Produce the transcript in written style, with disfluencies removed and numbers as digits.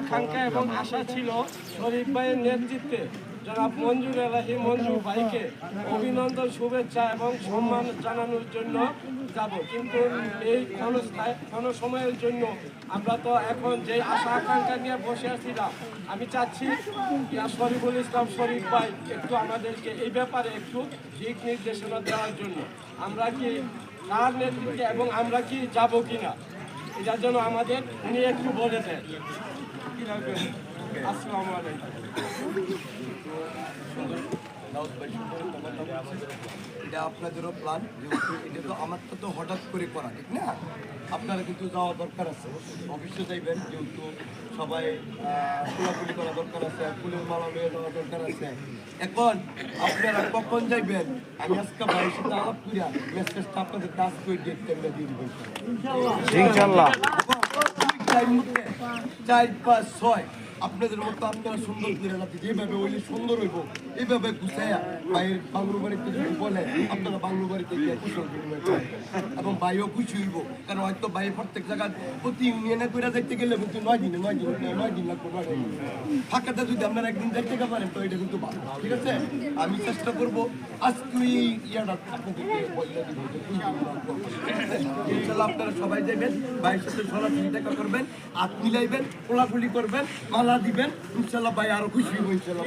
আকাঙ্ক্ষা এবং আশা ছিল শরীফ ভাইয়ের নেতৃত্বে জনাব মঞ্জুর এলাহি মঞ্জু ভাইকে অভিনন্দন, শুভেচ্ছা এবং সম্মান জানানোর জন্য যাব, কিন্তু এই ক্ষণ সময়ের জন্য আমরা তো এখন যে আশা আকাঙ্ক্ষা নিয়ে বসে আছিলাম, আমি চাচ্ছি শরীফুল ইসলাম শরীফ ভাই একটু আমাদেরকে এই ব্যাপারে একটু দিক নির্দেশনা দেওয়ার জন্য, আমরা কি তার নেতৃত্বে এবং আমরা কি যাব কিনা, এটার জন্য আমাদের উনি একটু বলে দেন। আসসালামু আলাইকুম। এটা আপনাদেরও প্ল্যান, যেহেতু এটা তো আমারটা তো হঠাৎ করে করা, ঠিক না? আপনারা কিন্তু যাওয়া দরকার আছে, অফিসে যাইবেন, যেহেতু সবাই খোলাখুলি করা দরকার আছে, ফুলের মালা নিয়ে যাওয়া দরকার আছে। এখন আপনারা কখন যাইবেন আমি আজকে ভাইয়ের সাথে আলাপ করিয়া মেসেজটা আপনাদের কাজ করে ডেট টাইমটা দিয়ে দেবেন ইনশাআল্লাহ। 4, 5, 6 আপনাদের মতো আপনারা সুন্দর করে রাখি, যেভাবে হইলে সুন্দর হইব এইভাবে গুছাইয়া ভাইয়ের বাংলো বাড়িতে যদি বলে আপনারা বাংলো বাড়িতে গিয়ে কুশল বিনিময় করেন এবং ভাইও খুশি হইব, কারণ হয়তো ভাই প্রত্যেক জায়গায় প্রতি ইউনিয়নে করে যাইতে গেলে কিন্তু 9 দিন লাগবে, 9 দিন ফাঁকাতে যদি আপনারা একদিন যাইতে পারেন তো এটা কিন্তু ভালো, ঠিক আছে? আমি চেষ্টা করবো আজকে ইয়াটা আপনাদেরকে বলে দিব, ইনশাল্লাহ আপনারা সবাই যাবেন, ভাইয়ের সাথে সরাসরি দেখা করবেন, হাত মিলাইবেন, কোলাকুলি করবেন, মালা দিবেন, ইনশাল্লাহ ভাই আরো খুশি হইব ইনশাল্লাহ।